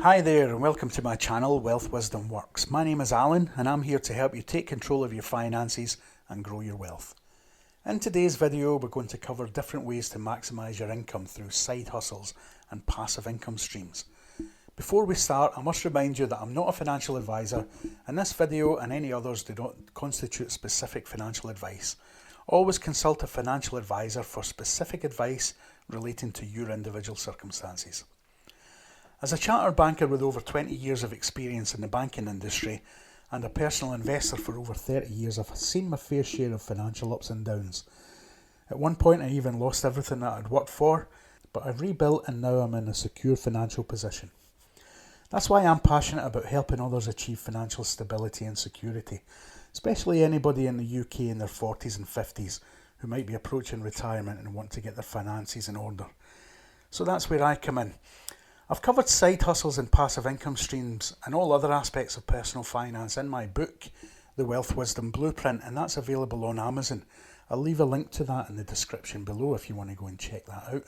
Hi there and welcome to my channel Wealth Wisdom Works. My name is Alan and I'm here to help you take control of your finances and grow your wealth. In today's video we're going to cover different ways to maximise your income through side hustles and passive income streams. Before we start, I must remind you that I'm not a financial advisor and this video and any others do not constitute specific financial advice. Always consult a financial advisor for specific advice relating to your individual circumstances. As a chartered banker with over 20 years of experience in the banking industry and a personal investor for over 30 years, I've seen my fair share of financial ups and downs. At one point I even lost everything that I'd worked for, but I've rebuilt and now I'm in a secure financial position. That's why I'm passionate about helping others achieve financial stability and security, especially anybody in the UK in their 40s and 50s who might be approaching retirement and want to get their finances in order. So that's where I come in. I've covered side hustles and passive income streams and all other aspects of personal finance in my book, The Wealth Wisdom Blueprint, and that's available on Amazon. I'll leave a link to that in the description below if you want to go and check that out.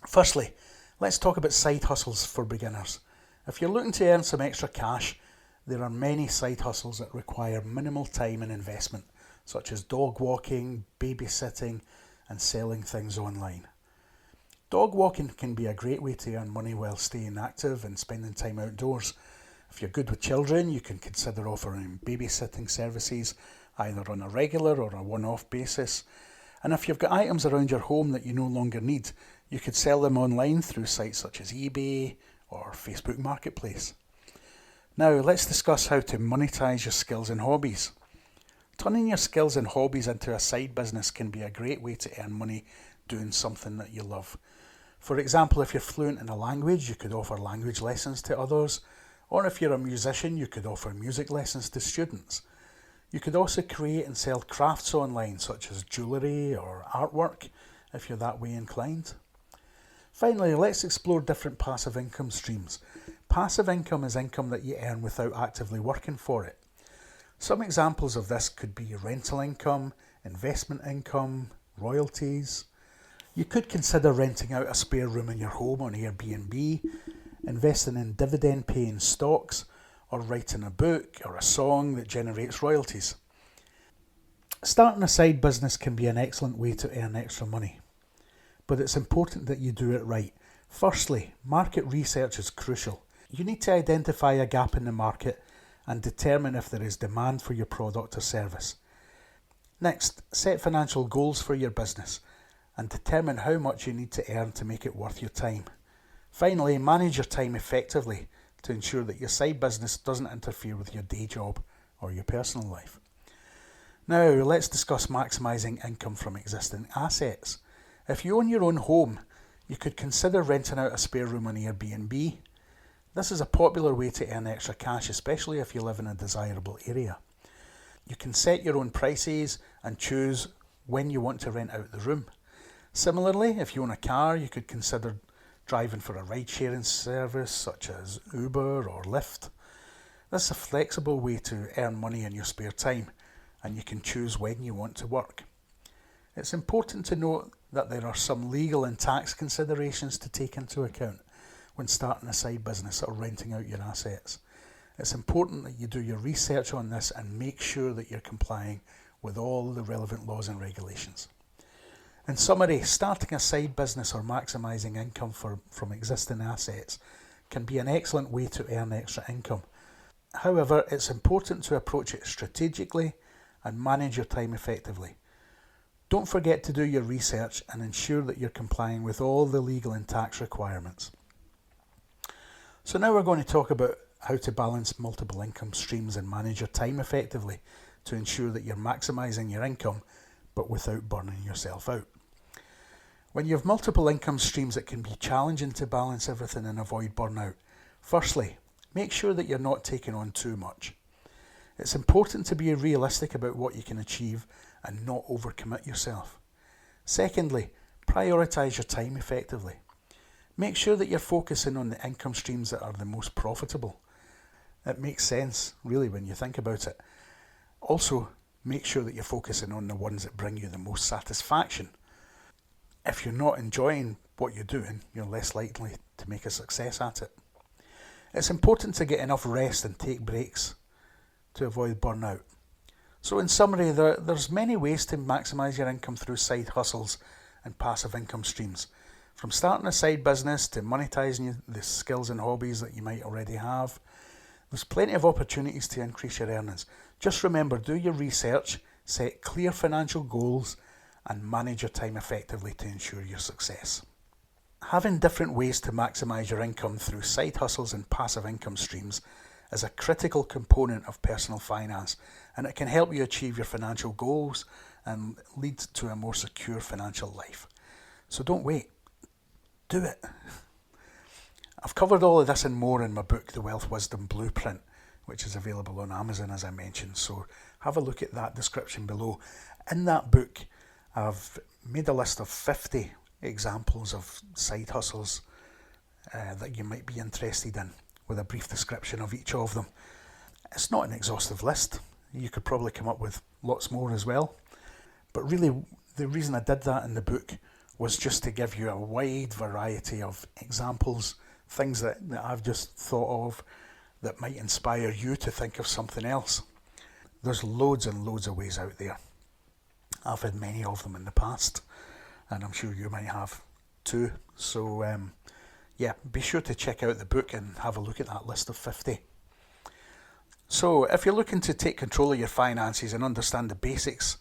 Firstly, let's talk about side hustles for beginners. If you're looking to earn some extra cash, there are many side hustles that require minimal time and investment, such as dog walking, babysitting, and selling things online. Dog walking can be a great way to earn money while staying active and spending time outdoors. If you're good with children, you can consider offering babysitting services either on a regular or a one-off basis. And if you've got items around your home that you no longer need, you could sell them online through sites such as eBay or Facebook Marketplace. Now let's discuss how to monetize your skills and hobbies. Turning your skills and hobbies into a side business can be a great way to earn money doing something that you love. For example, if you're fluent in a language, you could offer language lessons to others, or if you're a musician, you could offer music lessons to students. You could also create and sell crafts online, such as jewellery or artwork, if you're that way inclined. Finally, let's explore different passive income streams. Passive income is income that you earn without actively working for it. Some examples of this could be rental income, investment income, royalties. You could consider renting out a spare room in your home on Airbnb, investing in dividend-paying stocks, or writing a book or a song that generates royalties. Starting a side business can be an excellent way to earn extra money, but it's important that you do it right. Firstly, market research is crucial. You need to identify a gap in the market and determine if there is demand for your product or service. Next, set financial goals for your business and determine how much you need to earn to make it worth your time. Finally, manage your time effectively to ensure that your side business doesn't interfere with your day job or your personal life. Now, let's discuss maximising income from existing assets. If you own your own home, you could consider renting out a spare room on Airbnb. This is a popular way to earn extra cash, especially if you live in a desirable area. You can set your own prices and choose when you want to rent out the room. Similarly, if you own a car, you could consider driving for a ride-sharing service such as Uber or Lyft. This is a flexible way to earn money in your spare time, and you can choose when you want to work. It's important to note that there are some legal and tax considerations to take into account when starting a side business or renting out your assets. It's important that you do your research on this and make sure that you're complying with all the relevant laws and regulations. In summary, starting a side business or maximising income from existing assets can be an excellent way to earn extra income. However, it's important to approach it strategically and manage your time effectively. Don't forget to do your research and ensure that you're complying with all the legal and tax requirements. So now we're going to talk about how to balance multiple income streams and manage your time effectively to ensure that you're maximising your income but without burning yourself out. When you have multiple income streams, it can be challenging to balance everything and avoid burnout. Firstly, make sure that you're not taking on too much. It's important to be realistic about what you can achieve and not overcommit yourself. Secondly, prioritise your time effectively. Make sure that you're focusing on the income streams that are the most profitable. It makes sense, really, when you think about it. Also, make sure that you're focusing on the ones that bring you the most satisfaction. If you're not enjoying what you're doing, you're less likely to make a success at it. It's important to get enough rest and take breaks to avoid burnout. So in summary, there's many ways to maximise your income through side hustles and passive income streams. From starting a side business to monetising the skills and hobbies that you might already have, there's plenty of opportunities to increase your earnings. Just remember, do your research, set clear financial goals, and manage your time effectively to ensure your success. Having different ways to maximise your income through side hustles and passive income streams is a critical component of personal finance, and it can help you achieve your financial goals and lead to a more secure financial life. So don't wait, do it. I've covered all of this and more in my book, The Wealth Wisdom Blueprint, which is available on Amazon, as I mentioned, so have a look at that description below. In that book, I've made a list of 50 examples of side hustles that you might be interested in, with a brief description of each of them. It's not an exhaustive list. You could probably come up with lots more as well. But really, the reason I did that in the book was just to give you a wide variety of examples, things that I've just thought of that might inspire you to think of something else. There's loads and loads of ways out there. I've had many of them in the past, and I'm sure you might have too. So yeah, be sure to check out the book and have a look at that list of 50. So if you're looking to take control of your finances and understand the basics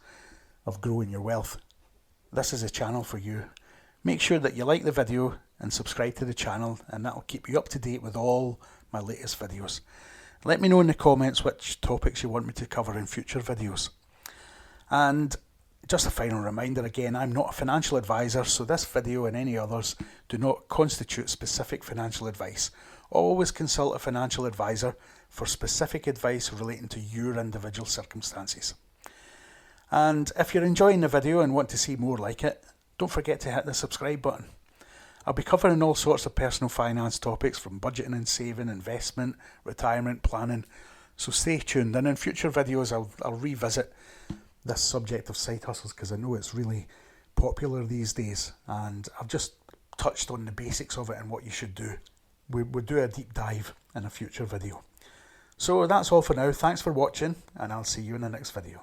of growing your wealth, this is a channel for you. Make sure that you like the video and subscribe to the channel, and that will keep you up to date with all my latest videos. Let me know in the comments which topics you want me to cover in future videos. And just a final reminder again, I'm not a financial advisor, so this video and any others do not constitute specific financial advice. Always consult a financial advisor for specific advice relating to your individual circumstances. And if you're enjoying the video and want to see more like it, don't forget to hit the subscribe button. I'll be covering all sorts of personal finance topics, from budgeting and saving, investment, retirement planning, so stay tuned, and in future videos I'll revisit this subject of side hustles, because I know it's really popular these days, and I've just touched on the basics of it and what you should do. We'll do a deep dive in a future video. So that's all for now. Thanks for watching, and I'll see you in the next video.